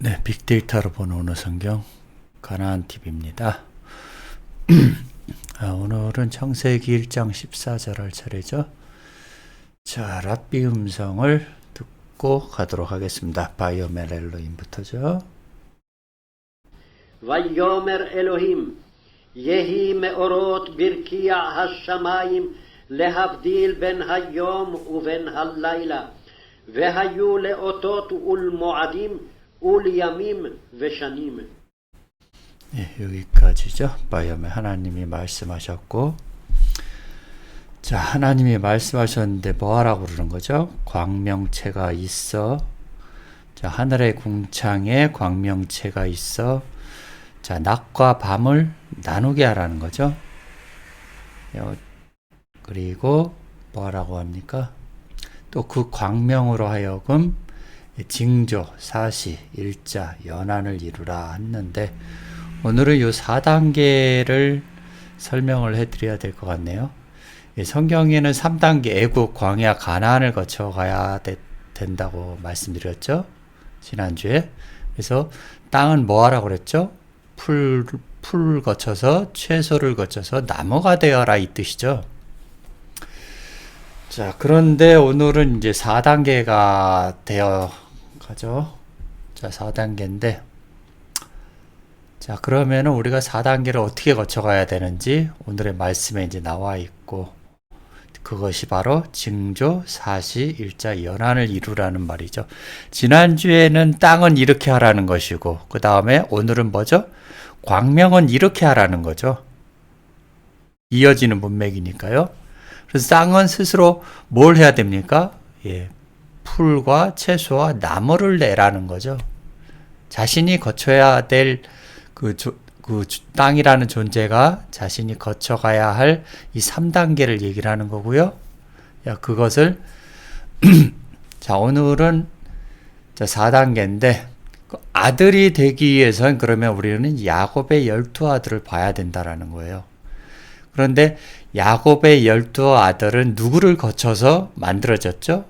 네, 빅데이터로 보는 오늘 성경 가나안 TV입니다. 오늘은 창세기 1장 14절 할 차례죠. 자, 랍비 음성을 듣고 가도록 하겠습니다. 바이오멜 엘로힘부터죠. ויאמר אלוהים יהי מאורות ברקיע השמיים להבדיל בין היום ובין הלילה והיו לאותות ולמועדים ולימים ושנים. 네, 여기까지죠. 바이오멜 하나님이 말씀하셨고, 자, 하나님이 말씀하셨는데 뭐 하라고 그러는 거죠? 광명체가 있어. 자, 하늘의 궁창에 광명체가 있어. 자, 낮과 밤을 나누게 하라는 거죠. 그리고 뭐 하라고 합니까? 또 그 광명으로 하여금 징조, 사시, 일자, 연한을 이루라 했는데, 오늘은 요 4단계를 설명을 해드려야 될 것 같네요. 성경에는 3단계 애국, 광야, 가나안을 거쳐가야 된다고 말씀드렸죠. 지난주에. 그래서 땅은 뭐 하라고 그랬죠? 풀 거쳐서, 채소를 거쳐서 나무가 되어라 이 뜻이죠. 자, 그런데 오늘은 이제 4단계가 되어 가죠. 자, 4단계인데, 자, 그러면은 우리가 4단계를 어떻게 거쳐가야 되는지 오늘의 말씀에 이제 나와 있고, 그것이 바로 징조, 사시, 일자, 연한을 이루라는 말이죠. 지난주에는 땅은 이렇게 하라는 것이고, 그 다음에 오늘은 뭐죠? 광명은 이렇게 하라는 거죠. 이어지는 문맥이니까요. 그래서 땅은 스스로 뭘 해야 됩니까? 예, 풀과 채소와 나무를 내라는 거죠. 자신이 거쳐야 될 그 땅이라는 존재가 자신이 거쳐가야 할 이 3단계를 얘기를 하는 거고요. 그것을 자, 오늘은 4단계인데 아들이 되기 위해서는 그러면 우리는 야곱의 12아들을 봐야 된다라는 거예요. 그런데 야곱의 12아들은 누구를 거쳐서 만들어졌죠?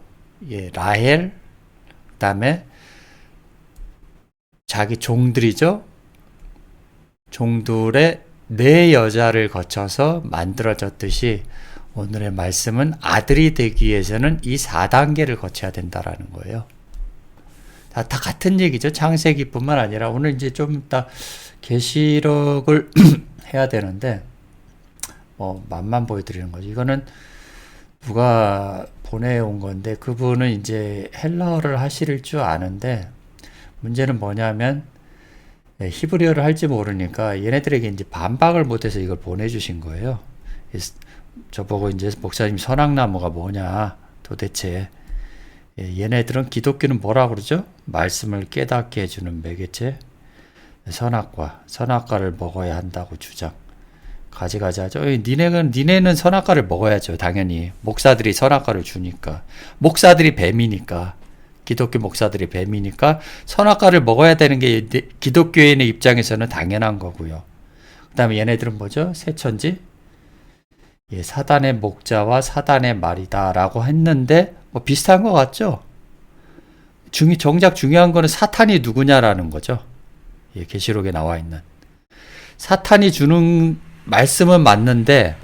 예, 라헬, 그 다음에 자기 종들이죠. 종들의 네 여자를 거쳐서 만들어졌듯이 오늘의 말씀은 아들이 되기 위해서는 이 4단계를 거쳐야 된다라는 거예요. 다 같은 얘기죠. 창세기뿐만 아니라 오늘 이제 좀 이따 계시록을 해야 되는데 맛만 보여드리는 거죠. 이거는 누가 보내온 건데 그분은 이제 헬라어를 하실 줄 아는데 문제는 뭐냐면 히브리어를 할지 모르니까 얘네들에게 이제 반박을 못해서 이걸 보내주신 거예요. 저보고 이제 목사님 선악나무가 뭐냐 도대체. 얘네들은 기독교는 뭐라 그러죠? 말씀을 깨닫게 해주는 매개체. 선악과를 먹어야 한다고 주장. 가지가지 하죠. 니네는 선악과를 먹어야죠. 당연히. 목사들이 선악과를 주니까. 목사들이 뱀이니까. 기독교 목사들이 뱀이니까 선악과를 먹어야 되는 게 기독교인의 입장에서는 당연한 거고요. 그 다음에 얘네들은 뭐죠? 새천지? 예, 사단의 목자와 사단의 말이다 라고 했는데 비슷한 것 같죠? 정작 중요한 거는 사탄이 누구냐라는 거죠. 예, 계시록에 나와 있는. 사탄이 주는 말씀은 맞는데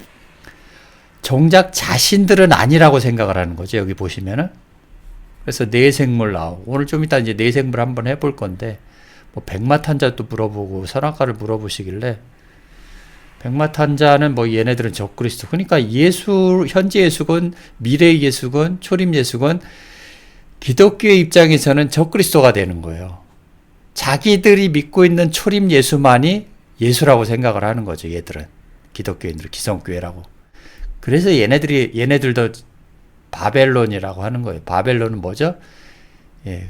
정작 자신들은 아니라고 생각을 하는 거죠. 여기 보시면은. 그래서 내생물 나오고 오늘 좀 이따 이제 내생물 한번 해볼 건데 백마탄자도 물어보고 선악과를 물어보시길래 백마탄자는 얘네들은 적그리스도. 그러니까 현재 예수군, 미래 예수군, 초림 예수군 기독교의 입장에서는 적그리스도가 되는 거예요. 자기들이 믿고 있는 초림 예수만이 예수라고 생각을 하는 거죠. 얘들은 기독교인들 기성교회라고. 그래서 얘네들도 바벨론이라고 하는 거예요. 바벨론은 뭐죠? 예.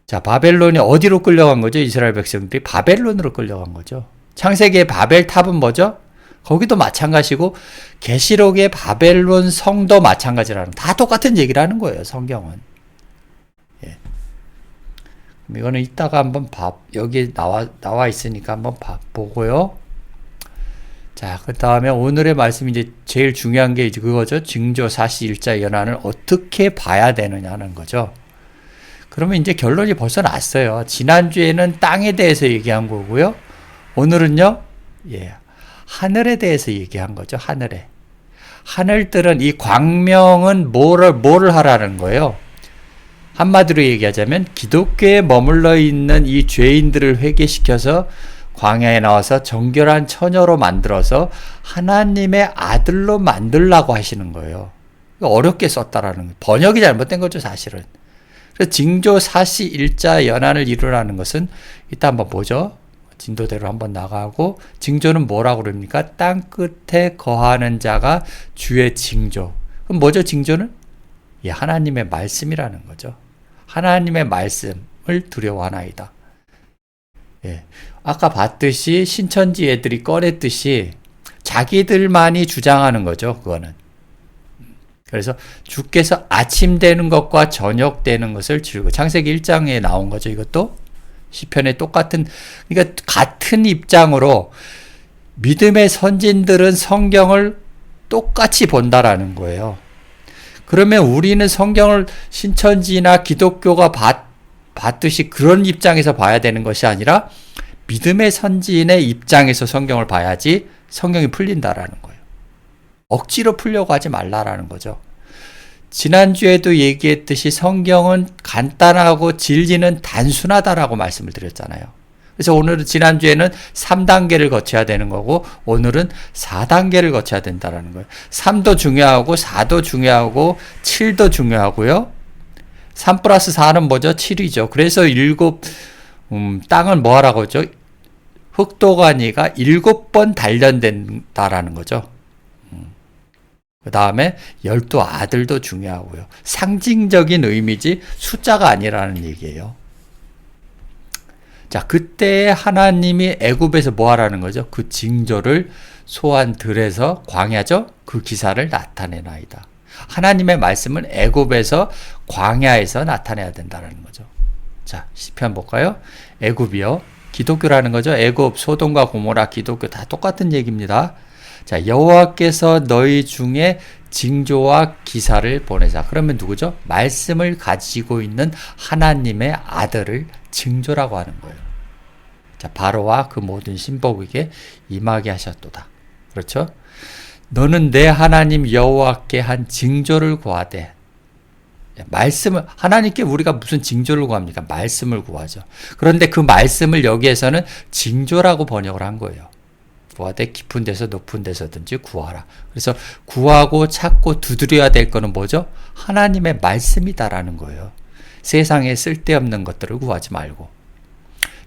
자, 바벨론이 어디로 끌려간 거죠? 이스라엘 백성들이 바벨론으로 끌려간 거죠. 창세기의 바벨탑은 뭐죠? 거기도 마찬가지고 계시록의 바벨론 성도 마찬가지라는, 다 똑같은 얘기를 하는 거예요. 성경은. 예. 이거는 이따가 한번 여기 나와 있으니까 한번 보고요. 자, 그 다음에 오늘의 말씀이 이제 제일 중요한 게 이제 그거죠. 징조, 사시, 일자, 연한을 어떻게 봐야 되느냐는 거죠. 그러면 이제 결론이 벌써 났어요. 지난주에는 땅에 대해서 얘기한 거고요. 오늘은요, 하늘에 대해서 얘기한 거죠. 하늘에. 하늘들은 이 광명은 뭐를 하라는 거예요? 한마디로 얘기하자면 기독교에 머물러 있는 이 죄인들을 회개시켜서 광야에 나와서 정결한 처녀로 만들어서 하나님의 아들로 만들라고 하시는 거예요. 어렵게 썼다라는 거예요. 번역이 잘못된 거죠, 사실은. 그래서 징조 사시 일자 연한을 이루라는 것은 이따 한번 보죠. 진도대로 한번 나가고, 징조는 뭐라고 그럽니까? 땅 끝에 거하는 자가 주의 징조. 그럼 뭐죠, 징조는? 하나님의 말씀이라는 거죠. 하나님의 말씀을 두려워하나이다. 아까 봤듯이 신천지 애들이 꺼냈듯이 자기들만이 주장하는 거죠, 그거는. 그래서 주께서 아침 되는 것과 저녁 되는 것을 지르고, 창세기 1장에 나온 거죠, 이것도. 시편에 똑같은, 그러니까 같은 입장으로 믿음의 선진들은 성경을 똑같이 본다라는 거예요. 그러면 우리는 성경을 신천지나 기독교가 봤듯이 그런 입장에서 봐야 되는 것이 아니라 믿음의 선진의 입장에서 성경을 봐야지 성경이 풀린다라는 거예요. 억지로 풀려고 하지 말라라는 거죠. 지난주에도 얘기했듯이 성경은 간단하고 진리는 단순하다라고 말씀을 드렸잖아요. 그래서 오늘은, 지난주에는 3단계를 거쳐야 되는 거고 오늘은 4단계를 거쳐야 된다라는 거예요. 3도 중요하고 4도 중요하고 7도 중요하고요. 3 플러스 4는 뭐죠? 7이죠. 그래서 땅은 뭐 하라고 하죠? 흑도가니가 7번 단련된다라는 거죠. 그 다음에 12 아들도 중요하고요. 상징적인 의미지 숫자가 아니라는 얘기예요. 자, 그때 하나님이 애굽에서 뭐 하라는 거죠? 그 징조를 소한 들에서, 광야죠? 그 기사를 나타내나이다. 하나님의 말씀은 애굽에서, 광야에서 나타내야 된다는 거죠. 자, 시편 볼까요? 애굽이요. 기독교라는 거죠. 애굽, 소돔과 고모라, 기독교 다 똑같은 얘기입니다. 자, 여호와께서 너희 중에 징조와 기사를 보내자. 그러면 누구죠? 말씀을 가지고 있는 하나님의 아들을 징조라고 하는 거예요. 자, 바로와 그 모든 신복에게 임하게 하셨도다. 그렇죠? 너는 내 하나님 여호와께 한 징조를 구하되. 말씀을, 하나님께 우리가 무슨 징조를 구합니까? 말씀을 구하죠. 그런데 그 말씀을 여기에서는 징조라고 번역을 한 거예요. 구하되 깊은 데서 높은 데서든지 구하라. 그래서 구하고 찾고 두드려야 될 거는 뭐죠? 하나님의 말씀이다라는 거예요. 세상에 쓸데없는 것들을 구하지 말고.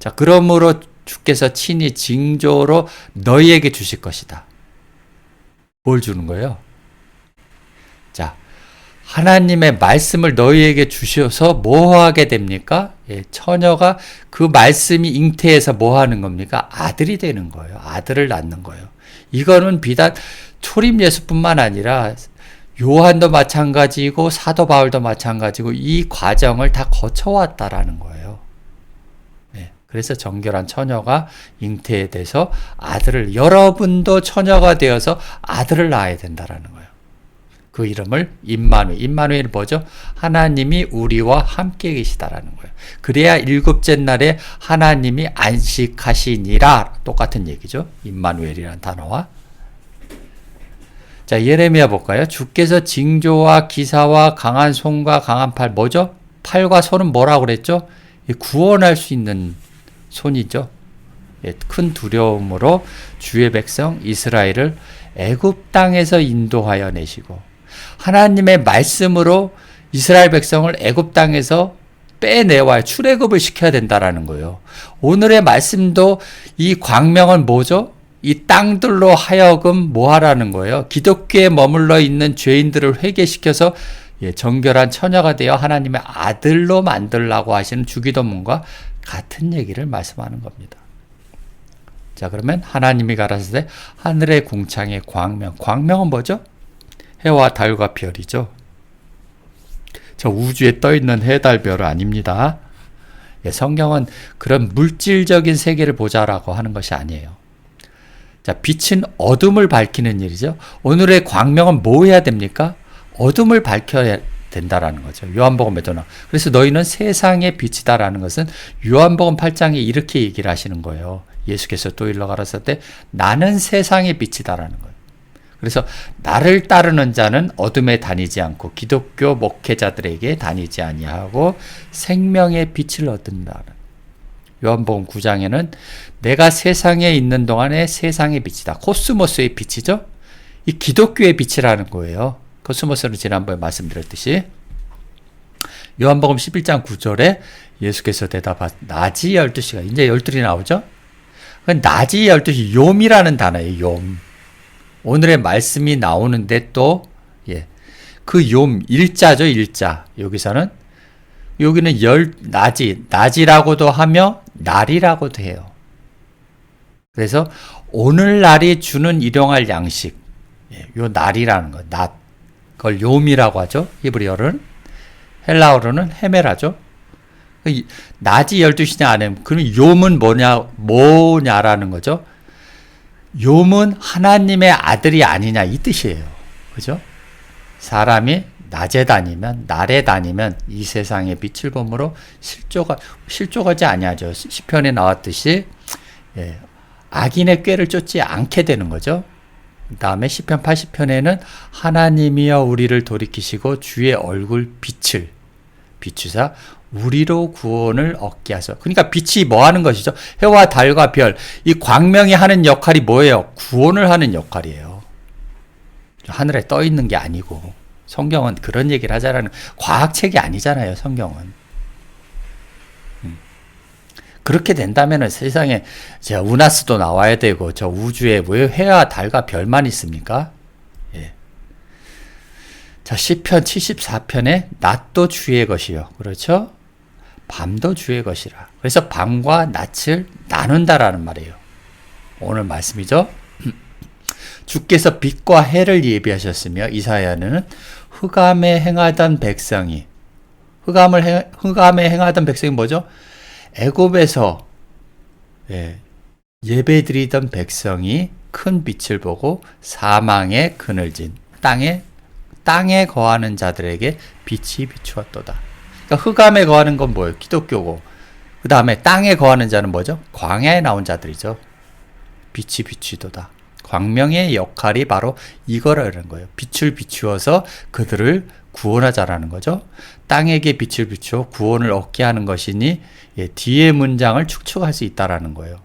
자, 그러므로 주께서 친히 징조로 너희에게 주실 것이다. 뭘 주는 거예요? 자, 하나님의 말씀을 너희에게 주셔서 뭐 하게 됩니까? 처녀가 그 말씀이 잉태해서 뭐 하는 겁니까? 아들이 되는 거예요. 아들을 낳는 거예요. 이거는 비단 초림 예수뿐만 아니라 요한도 마찬가지고 사도 바울도 마찬가지고 이 과정을 다 거쳐왔다라는 거예요. 그래서 정결한 처녀가 잉태돼서 아들을, 여러분도 처녀가 되어서 아들을 낳아야 된다라는 거예요. 그 이름을 임마누엘. 임마누엘이 뭐죠? 하나님이 우리와 함께 계시다라는 거예요. 그래야 일곱째 날에 하나님이 안식하시니라. 똑같은 얘기죠. 임마누엘이라는 단어와. 자, 예레미야 볼까요? 주께서 징조와 기사와 강한 손과 강한 팔, 뭐죠? 팔과 손은 뭐라고 그랬죠? 구원할 수 있는 손이죠. 큰 두려움으로 주의 백성 이스라엘을 애굽 땅에서 인도하여 내시고, 하나님의 말씀으로 이스라엘 백성을 애굽 땅에서 빼내와야 출애굽을 시켜야 된다라는 거예요. 오늘의 말씀도 이 광명은 뭐죠? 이 땅들로 하여금 뭐 하라는 거예요? 기독교에 머물러 있는 죄인들을 회개시켜서 정결한 처녀가 되어 하나님의 아들로 만들라고 하시는 주기도문과 같은 얘기를 말씀하는 겁니다. 자, 그러면 하나님이 가라사대 하늘의 궁창의 광명. 광명은 뭐죠? 해와 달과 별이죠. 저 우주에 떠있는 해, 달, 별은 아닙니다. 성경은 그런 물질적인 세계를 보자라고 하는 것이 아니에요. 자, 빛은 어둠을 밝히는 일이죠. 오늘의 광명은 뭐 해야 됩니까? 어둠을 밝혀야 된다라는 거죠. 요한복음에도 나. 그래서 너희는 세상의 빛이다라는 것은 요한복음 8장에 이렇게 얘기를 하시는 거예요. 예수께서 또 일러 가라사대 때 나는 세상의 빛이다라는 거예요. 그래서 나를 따르는 자는 어둠에 다니지 않고 기독교 목회자들에게 다니지 아니하고 생명의 빛을 얻는다. 요한복음 9장에는 내가 세상에 있는 동안에 세상의 빛이다. 코스모스의 빛이죠. 이 기독교의 빛이라는 거예요. 코스모스는 지난번에 말씀드렸듯이 요한복음 11장 9절에 예수께서 대답하 낮이 12시가 이제 12이 나오죠. 낮이 12시 욤이라는 단어예요. 욤. 오늘의 말씀이 나오는데 또 그 욤 일자죠. 일자. 여기서는 여기는 낮이라고도 하며 날이라고도 해요. 그래서 오늘날이 주는 일용할 양식 요 날이라는 거 낮 그걸 욤이라고 하죠. 히브리어는 헬라어로는 헤메라죠. 낮이 12시냐 안 하면 그럼 욤은 뭐냐라는 거죠. 욤은 하나님의 아들이 아니냐 이 뜻이에요. 그죠? 사람이 낮에 다니면 날에 다니면 이 세상의 빛을 보므로 실족하지 아니하죠. 시편에 나왔듯이 악인의 꾀를 쫓지 않게 되는 거죠. 그 다음에 시편 80편에는 하나님이여 우리를 돌이키시고 주의 얼굴 빛을 비추사 우리로 구원을 얻게 하소서. 그러니까 빛이 뭐 하는 것이죠? 해와 달과 별, 이 광명이 하는 역할이 뭐예요? 구원을 하는 역할이에요. 하늘에 떠 있는 게 아니고 성경은 그런 얘기를 하자라는 과학책이 아니잖아요. 성경은. 그렇게 된다면 세상에 우나스도 나와야 되고 저 우주에 왜 해와 달과 별만 있습니까? 자, 시편 74편에 낮도 주의 것이요. 그렇죠? 밤도 주의 것이라. 그래서 밤과 낮을 나눈다라는 말이에요. 오늘 말씀이죠. 주께서 빛과 해를 예비하셨으며 이사야는 흑암에 행하던 백성이 흑암에 행하던 백성이 뭐죠? 애굽에서 예배드리던 백성이 큰 빛을 보고 사망의 그늘진 땅에 거하는 자들에게 빛이 비추었도다. 그러니까 흑암에 거하는 건 뭐예요? 기독교고. 그 다음에 땅에 거하는 자는 뭐죠? 광야에 나온 자들이죠. 빛이 비추도다. 광명의 역할이 바로 이거라는 거예요. 빛을 비추어서 그들을 구원하자라는 거죠. 땅에게 빛을 비추어 구원을 얻게 하는 것이니 뒤의 문장을 축축할 수 있다라는 거예요.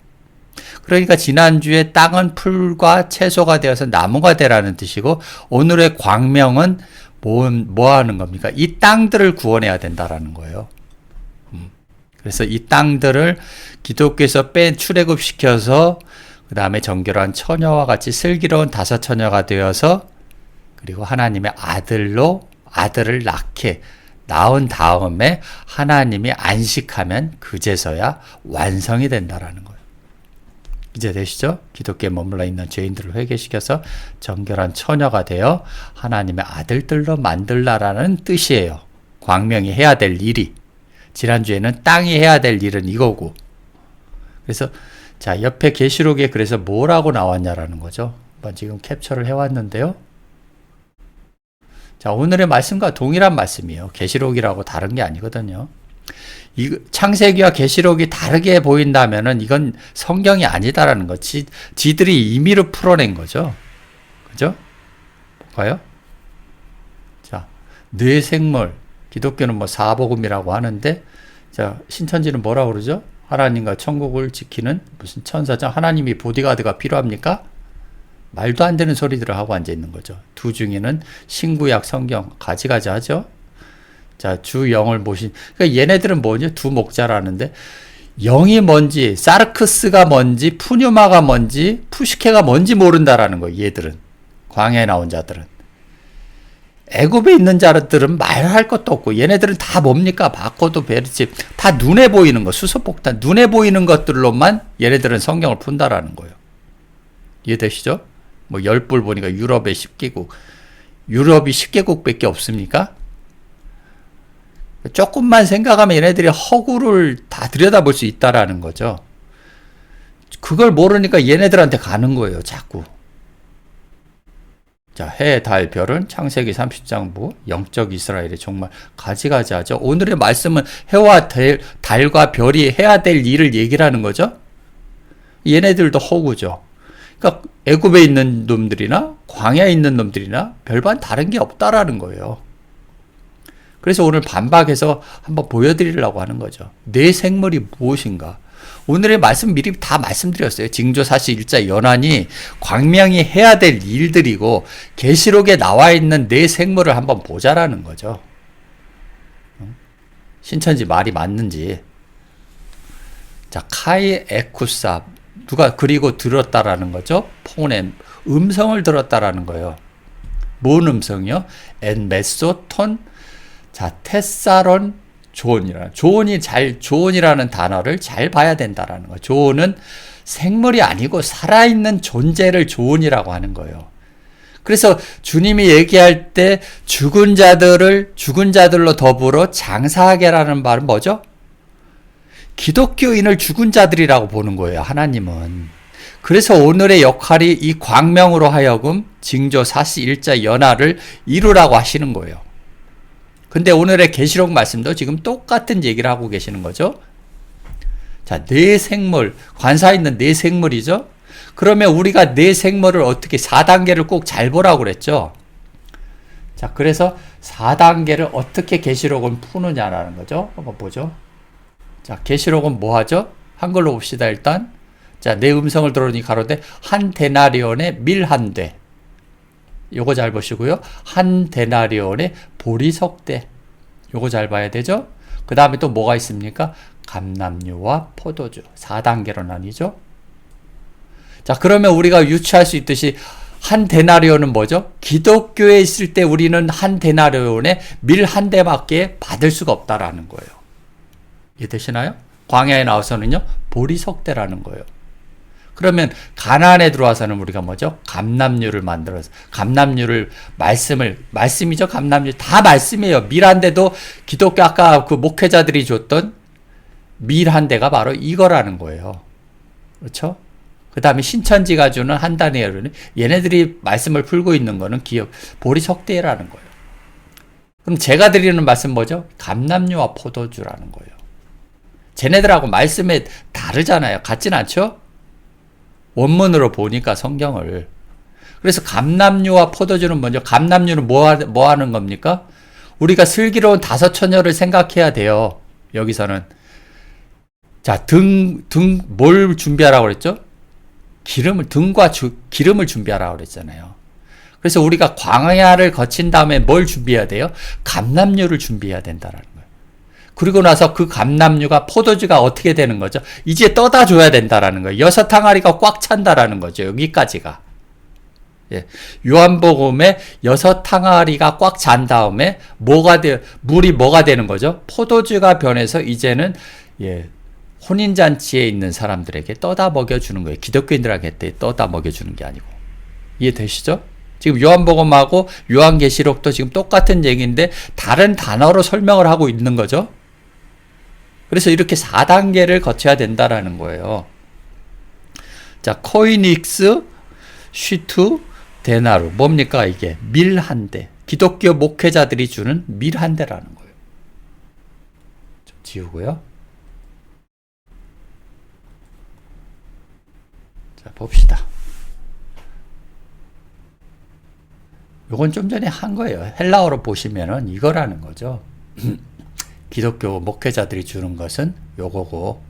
그러니까 지난주에 땅은 풀과 채소가 되어서 나무가 되라는 뜻이고 오늘의 광명은 뭐 하는 겁니까? 이 땅들을 구원해야 된다라는 거예요. 그래서 이 땅들을 기독교에서 출애굽시켜서 그 다음에 정결한 처녀와 같이 슬기로운 다섯 처녀가 되어서 그리고 하나님의 아들을 낳은 다음에 하나님이 안식하면 그제서야 완성이 된다라는 거예요. 이제 되시죠? 기독교에 머물러 있는 죄인들을 회개시켜서 정결한 처녀가 되어 하나님의 아들들로 만들라라는 뜻이에요. 광명이 해야 될 일이. 지난주에는 땅이 해야 될 일은 이거고. 그래서 자, 옆에 계시록에 그래서 뭐라고 나왔냐라는 거죠. 한번 지금 캡처를 해왔는데요. 자, 오늘의 말씀과 동일한 말씀이에요. 계시록이라고 다른 게 아니거든요. 창세기와 계시록이 다르게 보인다면은 이건 성경이 아니다라는 거. 지들이 임의로 풀어낸 거죠. 그죠? 볼까요? 자, 뇌생물. 기독교는 뭐 사복음이라고 하는데, 자, 신천지는 뭐라고 그러죠? 하나님과 천국을 지키는 무슨 천사장, 하나님이 보디가드가 필요합니까? 말도 안 되는 소리들을 하고 앉아 있는 거죠. 두 중에는 신구약 성경 가지가지 하죠. 자, 주 영을 모신, 그러니까 얘네들은 뭐냐? 두 목자라는데, 영이 뭔지, 사르크스가 뭔지, 푸뉴마가 뭔지, 푸시케가 뭔지 모른다라는 거예요, 얘들은. 광야에 나온 자들은. 애굽에 있는 자들은 말할 것도 없고, 얘네들은 다 뭡니까? 바코드, 베르칩, 다 눈에 보이는 거, 수소폭탄, 눈에 보이는 것들로만 얘네들은 성경을 푼다라는 거예요. 이해되시죠? 뭐, 10불 보니까 유럽의 10개국, 유럽이 10개국밖에 없습니까? 조금만 생각하면 얘네들이 허구를 다 들여다볼 수 있다라는 거죠. 그걸 모르니까 얘네들한테 가는 거예요, 자꾸. 자, 해, 달, 별은 창세기 30장 뭐 영적 이스라엘이 정말 가지가지하죠. 오늘의 말씀은 해와 달과 별이 해야 될 일을 얘기를 하는 거죠. 얘네들도 허구죠. 그러니까 애굽에 있는 놈들이나 광야에 있는 놈들이나 별반 다른 게 없다라는 거예요. 그래서 오늘 반박해서 한번 보여드리려고 하는 거죠. 내 생물이 무엇인가? 오늘의 말씀 미리 다 말씀드렸어요. 징조사시 1자 연한이 광명이 해야 될 일들이고 계시록에 나와 있는 내 생물을 한번 보자라는 거죠. 신천지 말이 맞는지. 자, 카이 에쿠사 누가 그리고 들었다라는 거죠. 폰의 음성을 들었다라는 거예요. 뭔 음성이요? 엔 메소톤 자 테사론 조온이라는 단어를 잘 봐야 된다라는 거예요. 조온은 생물이 아니고 살아있는 존재를 조온이라고 하는 거예요. 그래서 주님이 얘기할 때 죽은 자들로 더불어 장사하게라는 말은 뭐죠? 기독교인을 죽은 자들이라고 보는 거예요, 하나님은. 그래서 오늘의 역할이 이 광명으로 하여금 징조 사시 1자 연하를 이루라고 하시는 거예요. 근데 오늘의 계시록 말씀도 지금 똑같은 얘기를 하고 계시는 거죠. 자, 내 생물, 관사 있는 내 생물이죠. 그러면 우리가 내 생물을 어떻게 4단계를 꼭 잘 보라고 그랬죠. 자, 그래서 4단계를 어떻게 계시록은 푸느냐라는 거죠. 한번 보죠. 자, 계시록은 뭐 하죠? 한글로 봅시다, 일단. 자, 내 음성을 들으니 가로되 한 데나리온의 밀 한 대. 요거 잘 보시고요. 한 데나리온의 보리석대. 요거 잘 봐야 되죠? 그 다음에 또 뭐가 있습니까? 감람류와 포도주. 4단계로 나뉘죠? 자, 그러면 우리가 유추할 수 있듯이 한 데나리온은 뭐죠? 기독교에 있을 때 우리는 한 데나리온에 밀 한 대밖에 받을 수가 없다라는 거예요. 이해되시나요? 광야에 나와서는요, 보리석대라는 거예요. 그러면 가나안에 들어와서는 우리가 뭐죠? 감람류를 만들어서 감람류를 말씀이죠. 감람류 다 말씀이에요. 밀 한 대도 기독교 아까 그 목회자들이 줬던 밀 한 대가 바로 이거라는 거예요. 그렇죠? 그 다음에 신천지가 주는 한 단위로는 얘네들이 말씀을 풀고 있는 거는 보리석대라는 거예요. 그럼 제가 드리는 말씀 뭐죠? 감람류와 포도주라는 거예요. 쟤네들하고 말씀에 다르잖아요. 같진 않죠? 원문으로 보니까 성경을. 그래서 감람류와 포도주는 먼저, 감람류는 뭐 하는 겁니까? 우리가 슬기로운 다섯 처녀를 생각해야 돼요. 여기서는. 자, 뭘 준비하라고 그랬죠? 기름을 준비하라고 그랬잖아요. 그래서 우리가 광야를 거친 다음에 뭘 준비해야 돼요? 감람류를 준비해야 된다라는 거예요. 그리고 나서 그 감람류가 포도주가 어떻게 되는 거죠? 이제 떠다 줘야 된다라는 거예요. 6항아리가 꽉 찬다라는 거죠. 여기까지가. 예. 요한복음에 6항아리가 꽉 찬 다음에 물이 뭐가 되는 거죠? 포도주가 변해서 이제는 혼인잔치에 있는 사람들에게 떠다 먹여주는 거예요. 기독교인들에게 떠다 먹여주는 게 아니고. 이해되시죠? 지금 요한복음하고 요한계시록도 지금 똑같은 얘기인데 다른 단어로 설명을 하고 있는 거죠. 그래서 이렇게 4단계를 거쳐야 된다라는 거예요. 자, 코이닉스 슈투 데나루. 뭡니까 이게? 밀 한 대. 기독교 목회자들이 주는 밀 한 대라는 거예요. 좀 지우고요. 자, 봅시다. 요건 좀 전에 한 거예요. 헬라어로 보시면은 이거라는 거죠. 기독교 목회자들이 주는 것은 요거고,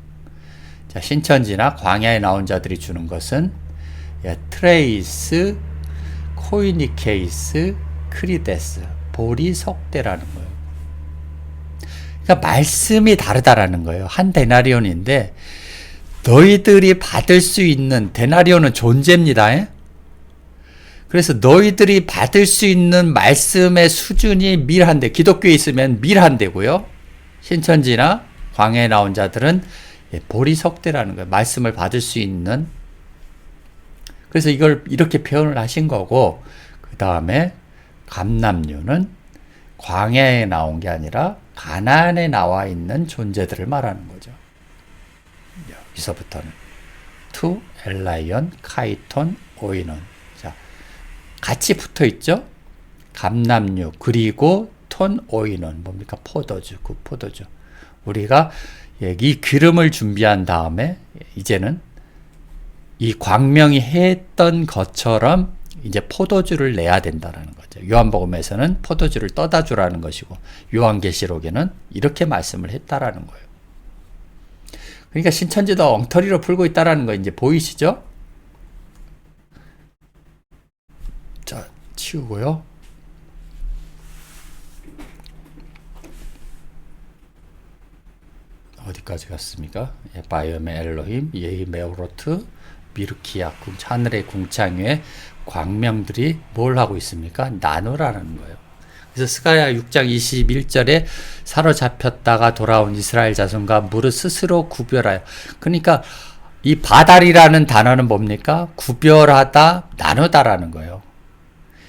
자, 신천지나 광야에 나온 자들이 주는 것은 트레이스, 코이니케이스, 크리데스, 보리석대라는 거예요. 그러니까 말씀이 다르다라는 거예요. 한 데나리온인데 너희들이 받을 수 있는, 데나리온은 존재입니다. 그래서 너희들이 받을 수 있는 말씀의 수준이 밀 한 대, 기독교에 있으면 밀 한 대고요. 신천지나 광야에 나온 자들은 보리석대라는 거예요. 말씀을 받을 수 있는. 그래서 이걸 이렇게 표현을 하신 거고, 그 다음에 감람류는 광야에 나온 게 아니라 가나안에 나와 있는 존재들을 말하는 거죠. 여기서부터는 투, 엘라이언, 카이톤, 오이논. 자, 같이 붙어 있죠. 감람류 그리고 톤 오이는 뭡니까? 포도주, 그 포도주. 우리가 이 기름을 준비한 다음에 이제는 이 광명이 했던 것처럼 이제 포도주를 내야 된다라는 거죠. 요한복음에서는 포도주를 떠다 주라는 것이고 요한계시록에는 이렇게 말씀을 했다라는 거예요. 그러니까 신천지도 엉터리로 풀고 있다라는 거 이제 보이시죠? 자, 치우고요. 어디까지 갔습니까? 바이옴의 엘로힘, 예히 메오로트, 미르키야, 하늘의 궁창 위에 광명들이 뭘 하고 있습니까? 나누라는 거예요. 그래서 스가랴 6장 21절에 사로잡혔다가 돌아온 이스라엘 자손과 무릇 스스로 구별하여. 그러니까 이 바달이라는 단어는 뭡니까? 구별하다, 나누다라는 거예요.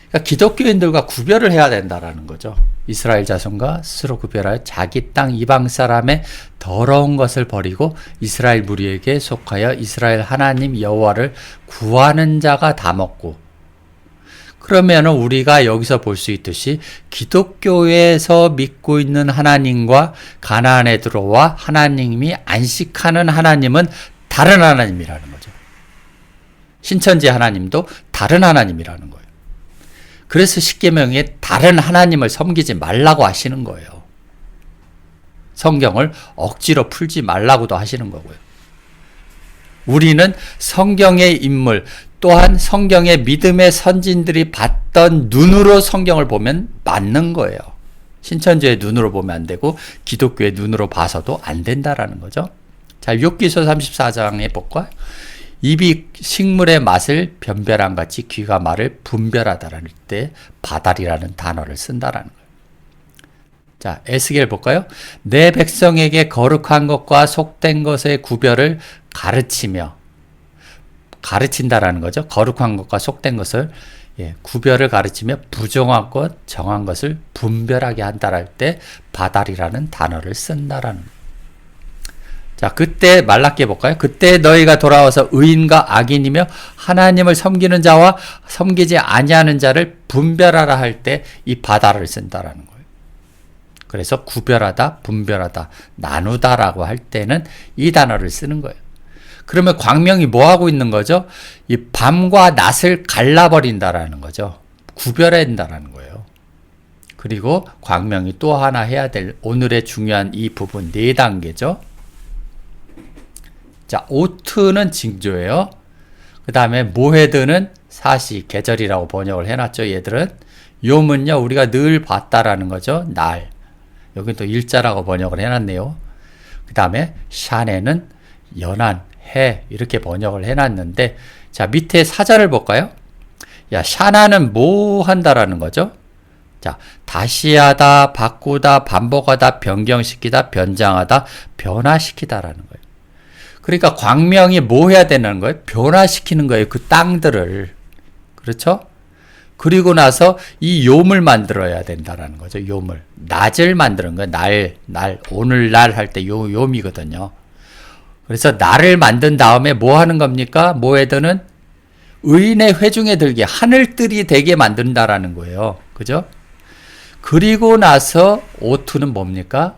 그러니까 기독교인들과 구별을 해야 된다라는 거죠. 이스라엘 자손과 스스로 구별하여 자기 땅 이방 사람의 더러운 것을 버리고 이스라엘 무리에게 속하여 이스라엘 하나님 여호와를 구하는 자가 다 먹고. 그러면 우리가 여기서 볼 수 있듯이 기독교에서 믿고 있는 하나님과 가나안에 들어와 하나님이 안식하는 하나님은 다른 하나님이라는 거죠. 신천지 하나님도 다른 하나님이라는 거예요. 그래서 십계명에 다른 하나님을 섬기지 말라고 하시는 거예요. 성경을 억지로 풀지 말라고도 하시는 거고요. 우리는 성경의 인물 또한 성경의 믿음의 선진들이 봤던 눈으로 성경을 보면 맞는 거예요. 신천지의 눈으로 보면 안 되고 기독교의 눈으로 봐서도 안 된다라는 거죠. 자, 욥기서 34장에 볼까요? 입이 식물의 맛을 변별한 같이 귀가 말을 분별하다라는 때 바달이라는 단어를 쓴다라는 거예요. 자, 에스겔 볼까요? 내 백성에게 거룩한 것과 속된 것의 구별을 가르친다라는 거죠. 거룩한 것과 속된 것을 구별을 가르치며 부정한 것, 정한 것을 분별하게 한다랄 때 바달이라는 단어를 쓴다라는 거예요. 자, 그때 말라기에 볼까요? 그때 너희가 돌아와서 의인과 악인이며 하나님을 섬기는 자와 섬기지 아니하는 자를 분별하라 할 때 이 바다를 쓴다라는 거예요. 그래서 구별하다, 분별하다, 나누다라고 할 때는 이 단어를 쓰는 거예요. 그러면 광명이 뭐 하고 있는 거죠? 이 밤과 낮을 갈라버린다라는 거죠. 구별해야 된다라는 거예요. 그리고 광명이 또 하나 해야 될 오늘의 중요한 이 부분 4단계죠. 자, 오트는 징조예요. 그 다음에 모헤드는 사시, 계절이라고 번역을 해놨죠. 얘들은. 욤은요, 우리가 늘 봤다라는 거죠. 날. 여기 또 일자라고 번역을 해놨네요. 그 다음에 샤네는 연한, 해 이렇게 번역을 해놨는데, 자, 밑에 사자를 볼까요? 야, 샤나는 뭐 한다라는 거죠? 자, 다시 하다, 바꾸다, 반복하다, 변경시키다, 변장하다, 변화시키다라는 거예요. 그러니까 광명이 뭐 해야 되는 거예요? 변화시키는 거예요. 그 땅들을. 그렇죠? 그리고 나서 이 욤을 만들어야 된다라는 거죠. 욤을. 낮을 만드는 거예요. 날, 오늘날 할 때 욤이거든요. 그래서 날을 만든 다음에 뭐 하는 겁니까? 모헤드는 의인의 회중에 들게 하늘들이 되게 만든다라는 거예요. 그죠? 그리고 나서 오투는 뭡니까?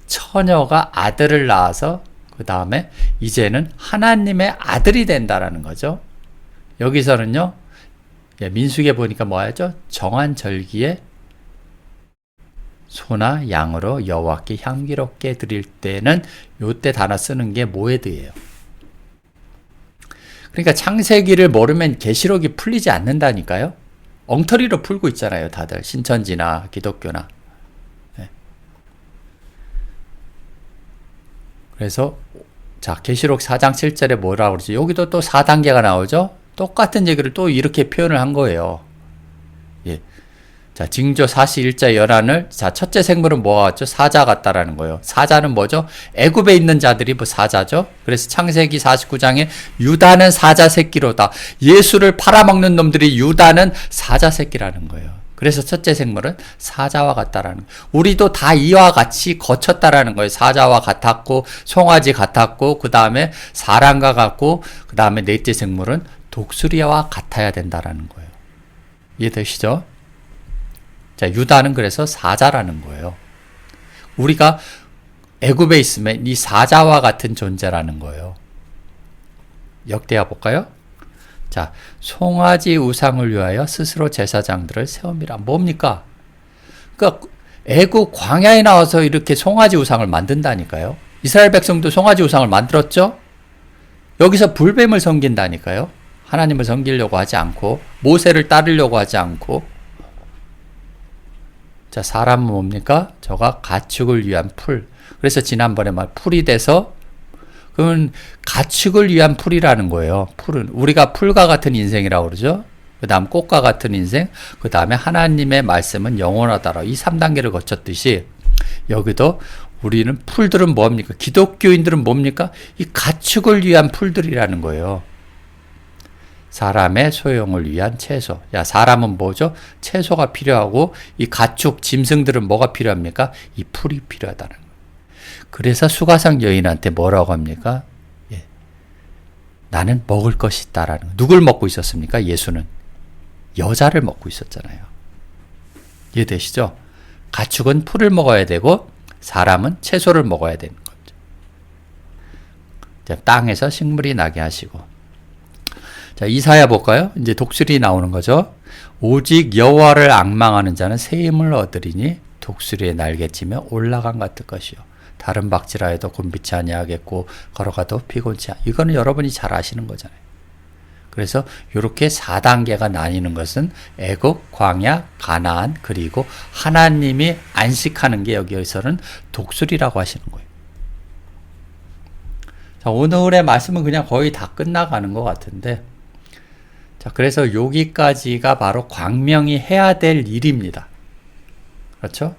처녀가 아들을 낳아서 그 다음에 이제는 하나님의 아들이 된다라는 거죠. 여기서는요, 민수기에 보니까 뭐 하죠? 정한 절기에 소나 양으로 여호와께 향기롭게 드릴 때는 요때 단어 쓰는 게 모헤드예요. 그러니까 창세기를 모르면 계시록이 풀리지 않는다니까요. 엉터리로 풀고 있잖아요, 다들. 신천지나 기독교나. 그래서 자, 계시록 4장 7절에 뭐라고 그러지? 여기도 또 4단계가 나오죠? 똑같은 얘기를 또 이렇게 표현을 한 거예요. 자, 징조 사시일자 연한을, 자, 첫째 생물은 뭐가 왔죠? 사자 같다라는 거예요. 사자는 뭐죠? 애굽에 있는 자들이 뭐 사자죠? 그래서 창세기 49장에 유다는 사자 새끼로다. 예수를 팔아먹는 놈들이 유다는 사자 새끼라는 거예요. 그래서 첫째 생물은 사자와 같다라는 거예요. 우리도 다 이와 같이 거쳤다라는 거예요. 사자와 같았고, 송아지 같았고, 그 다음에 사람과 같고, 그 다음에 넷째 생물은 독수리와 같아야 된다라는 거예요. 이해되시죠? 자, 유다는 그래서 사자라는 거예요. 우리가 애굽에 있으면 이 사자와 같은 존재라는 거예요. 역대하 볼까요? 자, 송아지 우상을 위하여 스스로 제사장들을 세움이라. 뭡니까? 그러니까 애굽 광야에 나와서 이렇게 송아지 우상을 만든다니까요. 이스라엘 백성도 송아지 우상을 만들었죠? 여기서 불뱀을 섬긴다니까요. 하나님을 섬기려고 하지 않고 모세를 따르려고 하지 않고. 자, 사람은 뭡니까? 저가 가축을 위한 풀. 그래서 지난번에 풀이 돼서 그러면 가축을 위한 풀이라는 거예요. 풀은 우리가 풀과 같은 인생이라고 그러죠. 그 다음 꽃과 같은 인생, 그 다음에 하나님의 말씀은 영원하다라. 이 3단계를 거쳤듯이 여기도 우리는 풀들은 뭡니까? 기독교인들은 뭡니까? 이 가축을 위한 풀들이라는 거예요. 사람의 소용을 위한 채소. 야, 사람은 뭐죠? 채소가 필요하고 이 가축, 짐승들은 뭐가 필요합니까? 이 풀이 필요하다는 거예요. 그래서 수가상 여인한테 뭐라고 합니까? 예. 나는 먹을 것이 있다라는 거예요. 누굴 먹고 있었습니까? 예수는 여자를 먹고 있었잖아요. 이해되시죠? 가축은 풀을 먹어야 되고 사람은 채소를 먹어야 되는 거죠. 자, 땅에서 식물이 나게 하시고. 자, 이사야 볼까요? 이제 독수리 나오는 거죠. 오직 여호와를 앙망하는 자는 새 힘을 얻으리니 독수리의 날개치며 올라간 같을 것이요. 다른 박지라 해도 곤비치 아니하겠고 걸어가도 피곤치 않. 이거는 여러분이 잘 아시는 거잖아요. 그래서 이렇게 4단계가 나뉘는 것은 애굽, 광야, 가나안, 그리고 하나님이 안식하는 게 여기에서는 독수리라고 하시는 거예요. 자, 오늘의 말씀은 그냥 거의 다 끝나가는 것 같은데, 자, 그래서 여기까지가 바로 광명이 해야 될 일입니다. 그렇죠?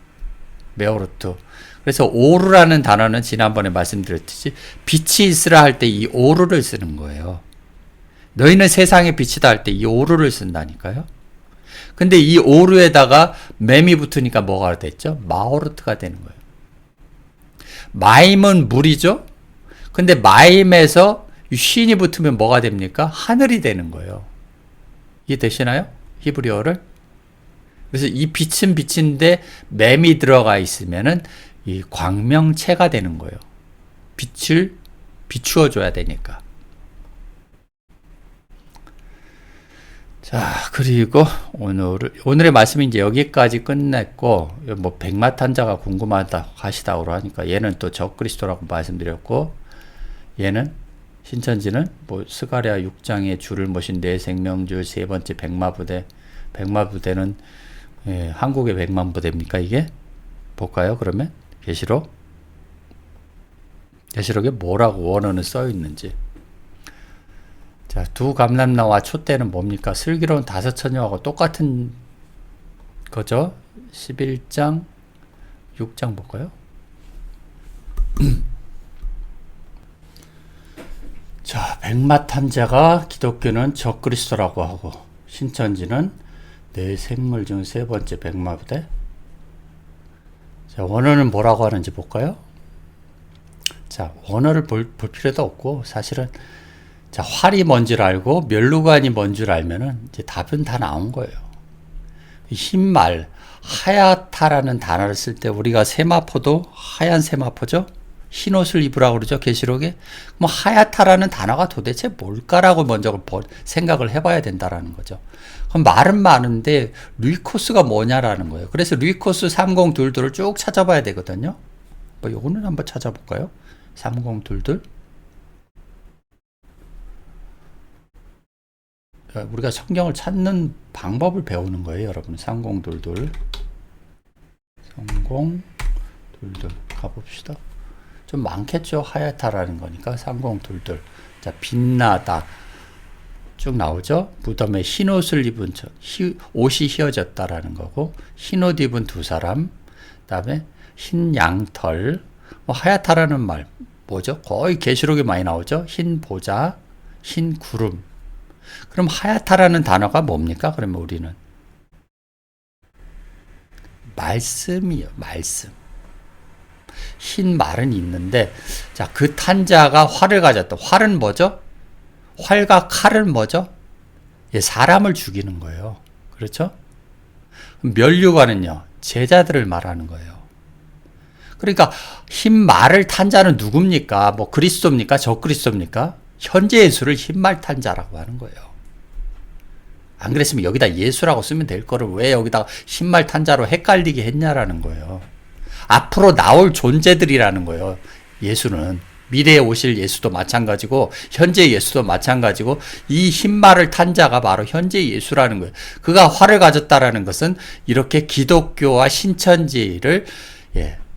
메오르투. 그래서 오르라는 단어는 지난번에 말씀드렸듯이 빛이 있으라 할 때 이 오르를 쓰는 거예요. 너희는 세상의 빛이다 할 때 이 오르를 쓴다니까요. 근데 이 오르에다가 맴이 붙으니까 뭐가 됐죠? 마오르트가 되는 거예요. 마임은 물이죠? 근데 마임에서 쉰이 붙으면 뭐가 됩니까? 하늘이 되는 거예요. 이해되시나요? 히브리어를? 그래서 이 빛은 빛인데 맴이 들어가 있으면은 이 광명체가 되는 거예요. 빛을 비추어 줘야 되니까. 자, 그리고 오늘의 말씀이 이제 여기까지 끝냈고, 뭐, 백마탄자가 궁금하다 하시다고 하니까 얘는 또 적그리스도라고 말씀드렸고, 얘는, 신천지는 뭐, 스가랴 6장에 주를 모신 네 생명줄 세 번째 백마부대, 백마부대는, 예, 한국의 백만부대입니까, 이게? 볼까요, 그러면? 계시록에 뭐라고 원어는 써 있는지. 자, 두 감람나와 촛대는 뭡니까? 슬기로운 다섯 처녀하고 똑같은 거죠? 11장, 6장 볼까요? 자, 백마탄자가 기독교는 적그리스도라고 하고, 신천지는 네 생물 중 세 번째 백마부대. 자, 원어는 뭐라고 하는지 볼까요? 자, 원어를 볼 필요도 없고, 사실은 자, 활이 뭔 줄 알고 멸루관이 뭔 줄 알면은 이제 답은 다 나온 거예요. 흰말, 하얗다라는 단어를 쓸 때 우리가 세마포도 하얀 세마포죠? 흰 옷을 입으라고 그러죠, 계시록에. 뭐 하얗다라는 단어가 도대체 뭘까라고 먼저 생각을 해봐야 된다라는 거죠. 그럼 말은 많은데 루이코스가 뭐냐라는 거예요. 그래서 루이코스 3022를 쭉 찾아봐야 되거든요. 뭐 요거는 한번 찾아볼까요? 3022. 우리가 성경을 찾는 방법을 배우는 거예요, 여러분. 3022 가봅시다. 좀 많겠죠, 하얗다라는 거니까. 3022. 자, 빛나다 쭉 나오죠. 무덤에 흰 옷을 입은 옷이 휘어졌다라는 거고, 흰 옷 입은 두 사람, 그다음에 흰 양털. 뭐 하얗다라는 말 뭐죠? 거의 계시록에 많이 나오죠. 흰 보자, 흰 구름. 그럼 하얗다라는 단어가 뭡니까? 그러면 우리는 말씀이요, 말씀. 흰 말은 있는데, 자, 그 탄자가 활을 가졌다. 활은 뭐죠? 활과 칼은 뭐죠? 예, 사람을 죽이는 거예요. 그렇죠? 면류관은요, 제자들을 말하는 거예요. 그러니까 흰 말을 탄 자는 누굽니까? 뭐 그리스도입니까? 적그리스도입니까? 현재 예수를 흰 말 탄 자라고 하는 거예요. 안 그랬으면 여기다 예수라고 쓰면 될 거를 왜 여기다 흰 말 탄 자로 헷갈리게 했냐라는 거예요. 앞으로 나올 존재들이라는 거예요. 예수는. 미래에 오실 예수도 마찬가지고 현재 예수도 마찬가지고 이 흰 말을 탄 자가 바로 현재 예수라는 거예요. 그가 활을 가졌다라는 것은 이렇게 기독교와 신천지를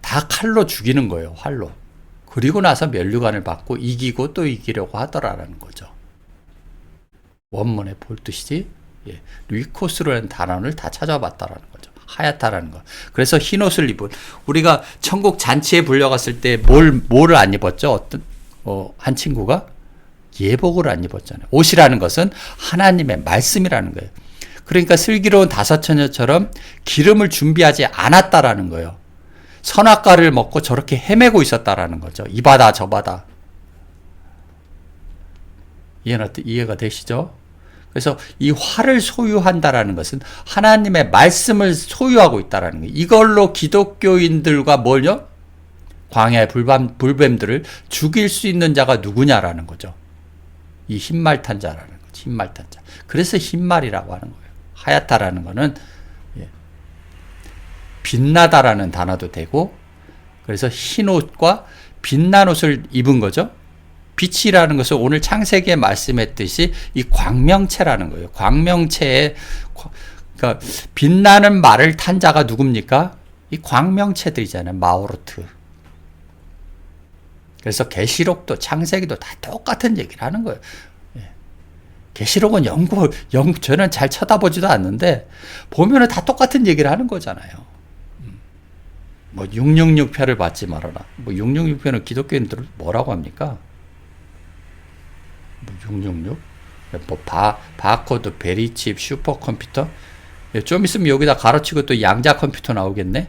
다 칼로 죽이는 거예요. 활로. 그리고 나서 면류관을 받고 이기고 또 이기려고 하더라라는 거죠. 원문에 볼 뜻이지 루이코스라는 단어를 다 찾아봤다라는 거죠. 하얗다라는 거. 그래서 흰 옷을 입은, 우리가 천국 잔치에 불려갔을 때 뭐를 안 입었죠? 한 친구가 예복을 안 입었잖아요. 옷이라는 것은 하나님의 말씀이라는 거예요. 그러니까 슬기로운 다섯 처녀처럼 기름을 준비하지 않았다라는 거예요. 선악과를 먹고 저렇게 헤매고 있었다라는 거죠. 이 바다 저 바다. 이해가 되시죠? 그래서 이 활을 소유한다라는 것은 하나님의 말씀을 소유하고 있다라는 거예요. 이걸로 기독교인들과 뭘요? 광야의 불뱀들을 죽일 수 있는 자가 누구냐라는 거죠. 이 흰말 탄 자라는 거죠. 흰말 탄 자. 그래서 흰말이라고 하는 거예요. 하얗다라는 거는 빛나다라는 단어도 되고, 그래서 흰 옷과 빛난 옷을 입은 거죠. 빛이라는 것은 오늘 창세기에 말씀했듯이 이 광명체라는 거예요. 광명체에, 그러니까 빛나는 말을 탄 자가 누굽니까? 이 광명체들이잖아요. 마오르트. 그래서 계시록도 창세기도 다 똑같은 얘기를 하는 거예요. 계시록은 저는 잘 쳐다보지도 않는데 보면은 다 똑같은 얘기를 하는 거잖아요. 뭐 666표를 받지 말아라. 뭐 666표는 기독교인들은 뭐라고 합니까? 666? 뭐 바코드, 베리칩, 슈퍼컴퓨터? 좀 있으면 여기다 가로치고 또 양자 컴퓨터 나오겠네?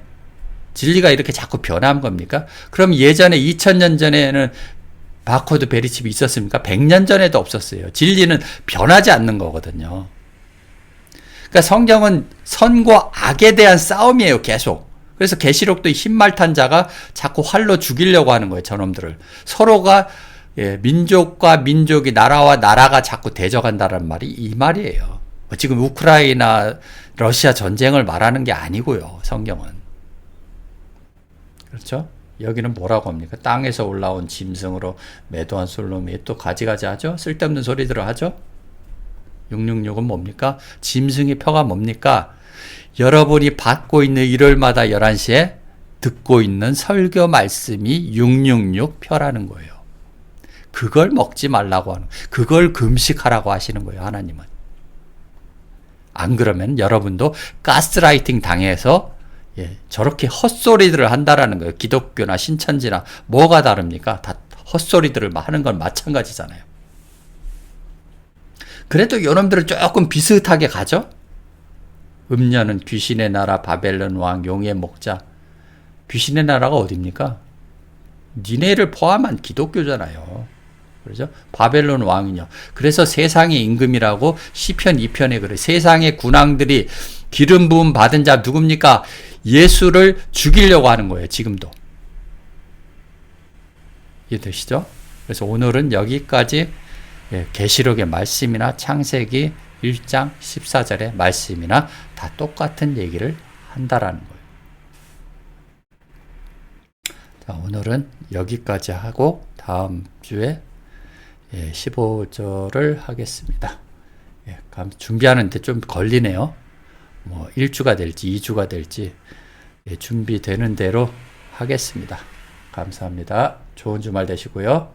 진리가 이렇게 자꾸 변한 겁니까? 그럼 예전에 2000년 전에는 바코드, 베리칩이 있었습니까? 100년 전에도 없었어요. 진리는 변하지 않는 거거든요. 그러니까 성경은 선과 악에 대한 싸움이에요, 계속. 그래서 계시록도 흰말 탄 자가 자꾸 활로 죽이려고 하는 거예요, 저놈들을. 서로가 민족과 민족이, 나라와 나라가 자꾸 대적한다는 말이 이 말이에요. 지금 우크라이나 러시아 전쟁을 말하는 게 아니고요, 성경은. 그렇죠? 여기는 뭐라고 합니까? 땅에서 올라온 짐승으로 매도한 솔로미, 또 가지가지 하죠? 쓸데없는 소리들을 하죠? 666은 뭡니까? 짐승의 표가 뭡니까? 여러분이 받고 있는 일요일마다 11시에 듣고 있는 설교 말씀이 666 표라는 거예요. 그걸 먹지 말라고 하는, 그걸 금식하라고 하시는 거예요, 하나님은. 안 그러면 여러분도 가스라이팅 당해서 저렇게 헛소리들을 한다라는 거예요. 기독교나 신천지나 뭐가 다릅니까? 다 헛소리들을 하는 건 마찬가지잖아요. 그래도 요놈들은 조금 비슷하게 가죠? 음녀는 귀신의 나라, 바벨론 왕, 용의 목자. 귀신의 나라가 어딥니까? 니네를 포함한 기독교잖아요. 그렇죠? 바벨론 왕이요. 그래서 세상의 임금이라고 시편 2편에 그래. 세상의 군왕들이 기름 부음 받은 자 누굽니까? 예수를 죽이려고 하는 거예요. 지금도. 이해되시죠? 그래서 오늘은 여기까지 계시록의 말씀이나 창세기 1장 14절의 말씀이나 다 똑같은 얘기를 한다라는 거예요. 자, 오늘은 여기까지 하고 다음 주에 15절을 하겠습니다. 준비하는데 좀 걸리네요. 뭐 1주가 될지 2주가 될지 준비되는 대로 하겠습니다. 감사합니다. 좋은 주말 되시고요.